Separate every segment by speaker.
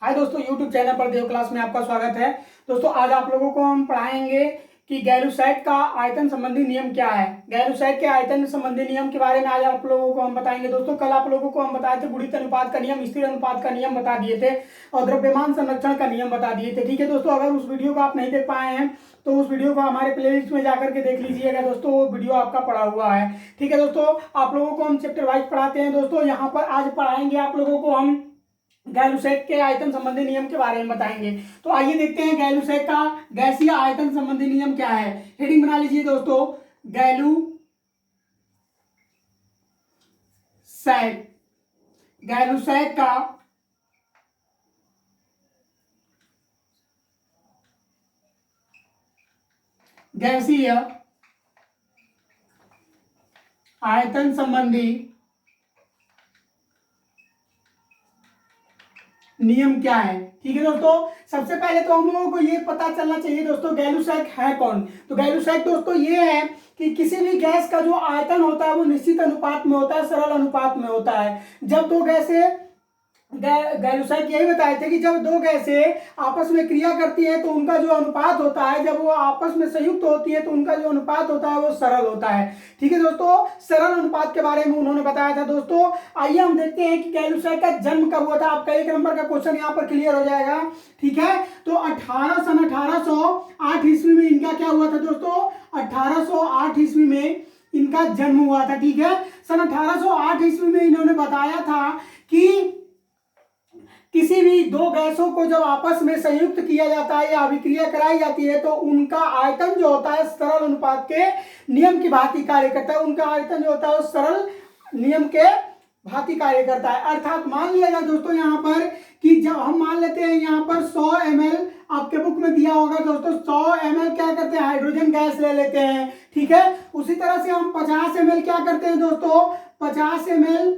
Speaker 1: हाय दोस्तों, YouTube channel पर देव class में आपका स्वागत है। दोस्तों आज आप लोगों को हम पढ़ाएंगे कि गैलूसाइट का आयतन संबंधी नियम क्या है। गैलूसाइट के आयतन संबंधी नियम के बारे में आज आप लोगों को हम बताएंगे। दोस्तों कल आप लोगों को हम बताए थे गुणित अनुपात का नियम, स्थिर अनुपात का नियम बता दिए थे और द्रव्यमान संरक्षण का नियम बता दिए थे। ठीक है दोस्तों, अगर उस वीडियो को आप नहीं देख पाए हैं तो उस वीडियो को हमारे प्लेलिस्ट में जाकर के देख लीजिएगा। दोस्तों वो वीडियो आपका पढ़ा हुआ है। ठीक है दोस्तों, आप लोगों को हम चैप्टर वाइज पढ़ाते हैं। दोस्तों यहाँ पर आज पढ़ाएंगे आप लोगों को हम गैलूसैक के आयतन संबंधी नियम के बारे में बताएंगे। तो आइए देखते हैं गैलूसैक का गैसीय आयतन संबंधी नियम क्या है। हेडिंग बना लीजिए दोस्तों, गैलूसैक। गैलूसैक का गैसीय आयतन संबंधी नियम क्या है। ठीक है दोस्तों, सबसे पहले तो हम लोगों को ये पता चलना चाहिए दोस्तों गैलूसैक है कौन। तो गैलूसैक दोस्तों ये है कि किसी भी गैस का जो आयतन होता है वो निश्चित अनुपात में होता है, सरल अनुपात में होता है। जब दो गैसें गैलूसैक यही बताए थे कि जब दो गैसें आपस में क्रिया करती है तो उनका जो अनुपात होता है, जब वो आपस में संयुक्त होती है तो उनका जो अनुपात होता है वो सरल होता है। ठीक है दोस्तों, सरल अनुपात के बारे में उन्होंने बताया था। दोस्तों आइए हम देखते हैं कि गैलूसैक का जन्म कब हुआ था। आपका 1 नंबर का क्वेश्चन यहाँ पर क्लियर हो जाएगा। ठीक है, तो 1808 ईस्वी में इनका क्या हुआ था दोस्तों, 1808 ईस्वी में इनका जन्म हुआ था। ठीक है, सन 1808 ईस्वी में इन्होंने बताया था कि किसी भी दो गैसों को जब आपस में संयुक्त किया जाता है या अभिक्रिया कराई जाती है तो उनका आयतन जो होता है सरल अनुपात के नियम की भांति कार्य करता है। उनका आयतन जो होता है सरल नियम के भांति कार्य करता है। अर्थात मान लिया जाए दोस्तों यहाँ पर कि जब हम मान लेते हैं यहाँ पर 100 ml, आपके बुक में दिया होगा दोस्तों 100 ml क्या करते हैं, हाइड्रोजन गैस ले लेते हैं। ठीक है, उसी तरह से हम 50 ml क्या करते हैं दोस्तों, 50 ml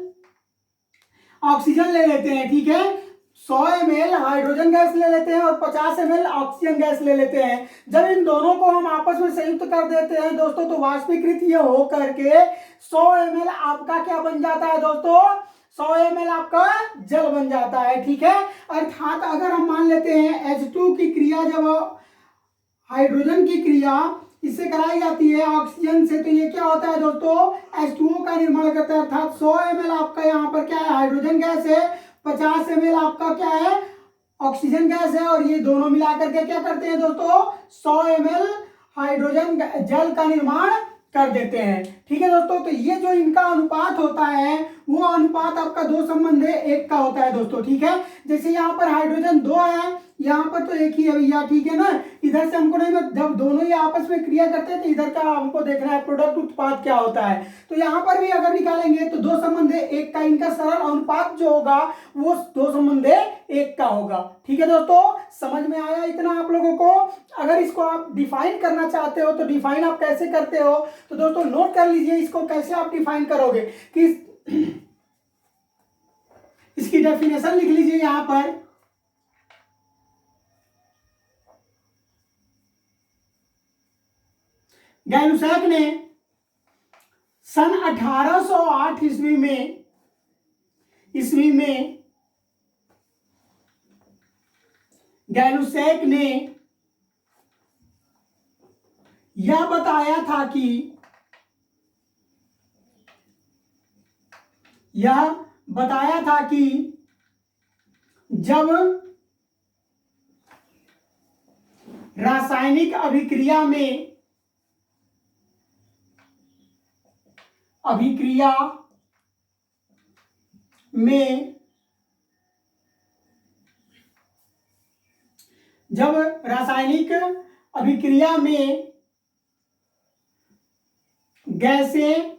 Speaker 1: ऑक्सीजन ले लेते हैं। ठीक है, 100 ml हाइड्रोजन गैस ले लेते हैं और 50 ml ऑक्सीजन गैस ले लेते हैं। जब इन दोनों को हम आपस में संयुक्त कर देते हैं दोस्तों तो वाष्पीकृत ये हो करके 100 ml आपका क्या बन जाता है दोस्तों, 100 ml आपका जल बन जाता है। ठीक है, अर्थात अगर हम मान लेते हैं H2 की क्रिया, जब हाइड्रोजन की क्रिया इससे कराई जाती है ऑक्सीजन से तो ये क्या होता है दोस्तों, H2O का निर्माण करता है। अर्थात 100 ml आपका यहाँ पर क्या है, हाइड्रोजन गैस है, 50 ml आपका क्या है, ऑक्सीजन गैस है, और ये दोनों मिलाकर के क्या करते हैं दोस्तों, 100 ml हाइड्रोजन जल का निर्माण कर देते हैं। ठीक है दोस्तों, तो ये जो इनका अनुपात होता है वो अनुपात आपका दो संबंध है एक का होता है दोस्तों। ठीक है, जैसे यहाँ पर हाइड्रोजन 2 है, यहाँ पर तो एक ही है भैया। ठीक है ना, इधर से हमको नहीं, जब दोनों ही आपस में क्रिया करते हैं तो इधर का हमको देखना है प्रोडक्ट उत्पाद क्या होता है। तो यहाँ पर भी अगर निकालेंगे तो दो संबंध एक का, इनका सरल अनुपात जो होगा वो दो संबंध एक का होगा। ठीक है दोस्तों, समझ में आया इतना आप लोगों को। अगर इसको आप डिफाइन करना चाहते हो तो डिफाइन आप कैसे करते हो, तो दोस्तों नोट कर लीजिए इसको कैसे आप डिफाइन करोगे कि इसकी डेफिनेशन लिख लीजिए यहां पर। गैलूसैक ने सन 1808 ईस्वी में गैलूसैक ने यह बताया था कि जब रासायनिक अभिक्रिया में जब रासायनिक अभिक्रिया में गैसें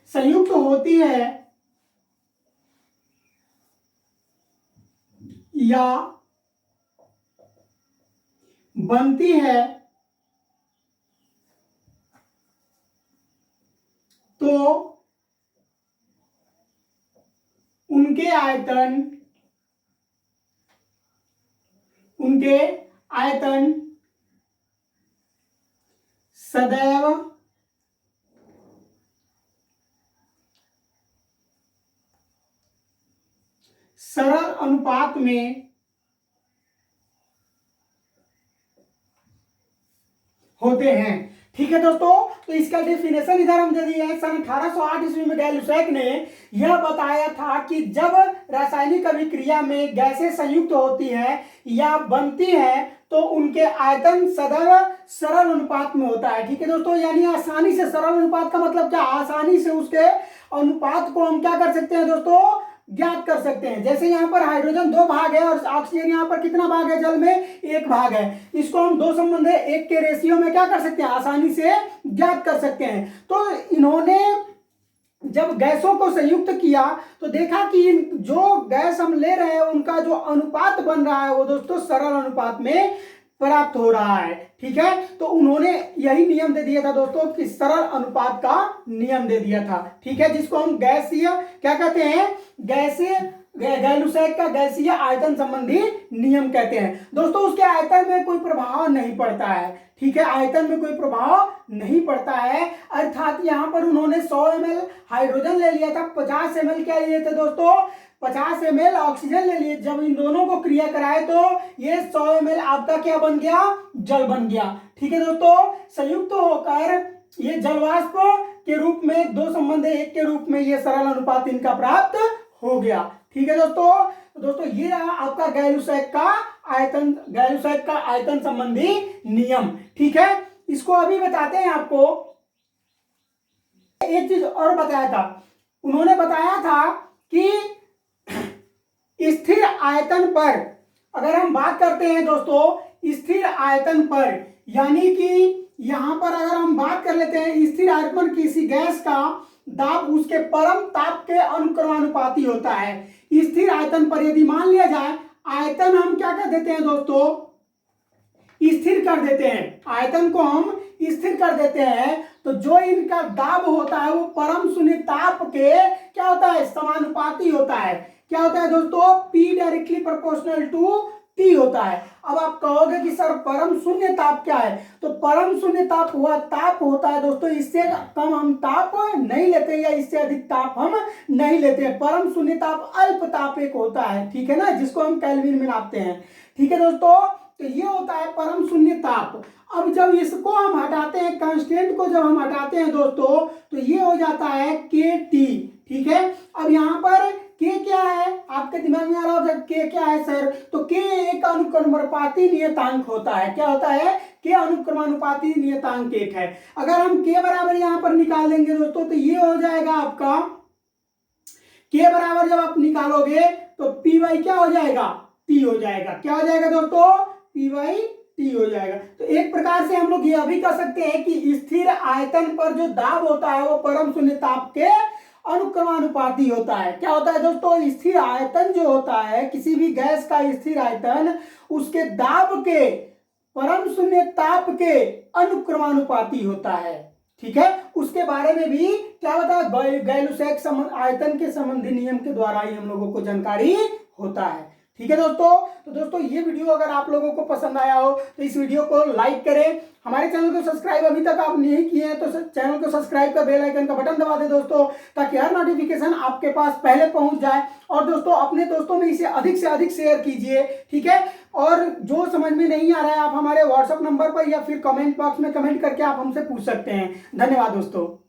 Speaker 1: संयुक्त होती है या बनती है तो उनके आयतन सदैव सरल अनुपात में होते हैं। ठीक है दोस्तों, तो इसका डेफिनेशन इधर हम दे दिए हैं। सन 1808 ईस्वी में गै-लुसैक ने यह बताया था कि जब रासायनिक अभिक्रिया में गैसें संयुक्त होती है या बनती है तो उनके आयतन सदैव सरल अनुपात में होता है। ठीक है दोस्तों, यानी आसानी से, सरल अनुपात का मतलब क्या, आसानी से उसके अनुपात को हम क्या कर सकते हैं दोस्तों, ज्ञात कर सकते हैं। जैसे यहाँ पर हाइड्रोजन 2 भाग है और ऑक्सीजन यहाँ पर कितना भाग है, जल में 1 भाग है। इसको हम 2 संबंध 1 के रेशियो में क्या कर सकते हैं, आसानी से ज्ञात कर सकते हैं। तो इन्होंने जब गैसों को संयुक्त किया तो देखा कि जो गैस हम ले रहे हैं उनका जो अनुपात बन रहा है वो दोस्तों सरल अनुपात में प्राप्त हो रहा है। ठीक है, तो उन्होंने यही नियम दे दिया था दोस्तों कि सरल अनुपात का नियम दे दिया था। ठीक है, जिसको हम गैसीय क्या कहते हैं, गैसीय, गै-लुसैक का गैसीय आयतन संबंधी नियम कहते हैं। दोस्तों उसके आयतन में कोई प्रभाव नहीं पड़ता है। ठीक है, आयतन में कोई प्रभाव नहीं पड़ता है, अर्थात यहाँ पर उन्होंने 100 ml हाइड्रोजन ले लिया था, 50 ml क्या लिए थे दोस्तों, 50 ml ऑक्सीजन ले लिए। जब इन दोनों को क्रिया कराए तो ये 100 ml आपका क्या बन गया, जल बन गया। ठीक है दोस्तों, संयुक्त होकर ये जलवाष्प के रूप में 2 संबंध 1 के रूप में ये सरल अनुपात इनका प्राप्त हो गया। ठीक है दोस्तों ये रहा आपका गै-लुसैक का आयतन, गै-लुसैक का आयतन संबंधी नियम। ठीक है, इसको अभी बताते हैं आपको। एक चीज और बताया था, उन्होंने बताया था कि स्थिर आयतन पर अगर हम बात करते हैं दोस्तों, स्थिर आयतन पर, यानी कि यहां पर अगर हम बात कर लेते हैं स्थिर आयतन पर किसी गैस का दाब उसके परम ताप के अनुक्रमानुपाती होता है। स्थिर आयतन पर यदि मान लिया जाए, आयतन हम क्या कर देते हैं दोस्तों, स्थिर कर देते हैं, आयतन को हम स्थिर कर देते हैं, तो जो इनका दाब होता है वो परम शून्य ताप के क्या होता है, समानुपाती होता है। क्या होता है दोस्तों, P directly proportional to T होता है। अब आप कहोगे कि सर परम शून्य ताप क्या है, तो परम शून्य ताप हुआ ताप होता है दोस्तों, इससे कम हम ताप नहीं लेते या इससे अधिक ताप हम नहीं लेते। परम शून्य ताप अल्प ताप एक होता है, ठीक है ना, जिसको हम केल्विन में नापते हैं। ठीक है दोस्तों, तो ये होता है परम शून्य ताप। अब जब इसको हम हटाते हैं, कांस्टेंट को जब हम हटाते हैं दोस्तों, तो ये हो जाता है KT। ठीक है, अब यहाँ पर K क्या है, आपके दिमाग में आ रहा होगा K क्या है सर, तो K एक अनुक्रमानुपाती नियतांक होता है। क्या होता है, K अनुक्रमानुपाती नियतांक एक है। अगर हम K बराबर यहाँ पर निकाल देंगे दोस्तों, तो ये हो जाएगा आपका K बराबर, जब आप निकालोगे तो P बाई क्या हो जाएगा, T हो जाएगा। क्या हो जाएगा दोस्तों, P बाई T हो जाएगा। तो एक प्रकार से हम लोग यह भी कह सकते हैं कि स्थिर आयतन पर जो दाब होता है वो परम शून्य ताप के अनुक्रमानुपाती होता है। क्या होता है दोस्तों, स्थिर आयतन जो होता है, किसी भी गैस का स्थिर आयतन उसके दाब के परम शून्य ताप के अनुक्रमानुपाती होता है। ठीक है, उसके बारे में भी क्या होता है, गै-लुसैक आयतन के संबंधी नियम के द्वारा ही हम लोगों को जानकारी होता है। ठीक है दोस्तों, तो दोस्तों ये वीडियो अगर आप लोगों को पसंद आया हो तो इस वीडियो को लाइक करें। हमारे चैनल को सब्सक्राइब अभी तक आप नहीं किए हैं तो चैनल को सब्सक्राइब कर बेल आइकन का बटन दबा दें दोस्तों, ताकि हर नोटिफिकेशन आपके पास पहले पहुंच जाए। और दोस्तों अपने दोस्तों में इसे अधिक से अधिक शेयर कीजिए। ठीक है, और जो समझ में नहीं आ रहा है आप हमारे व्हाट्सएप नंबर पर या फिर कमेंट बॉक्स में कमेंट करके आप हमसे पूछ सकते हैं। धन्यवाद दोस्तों।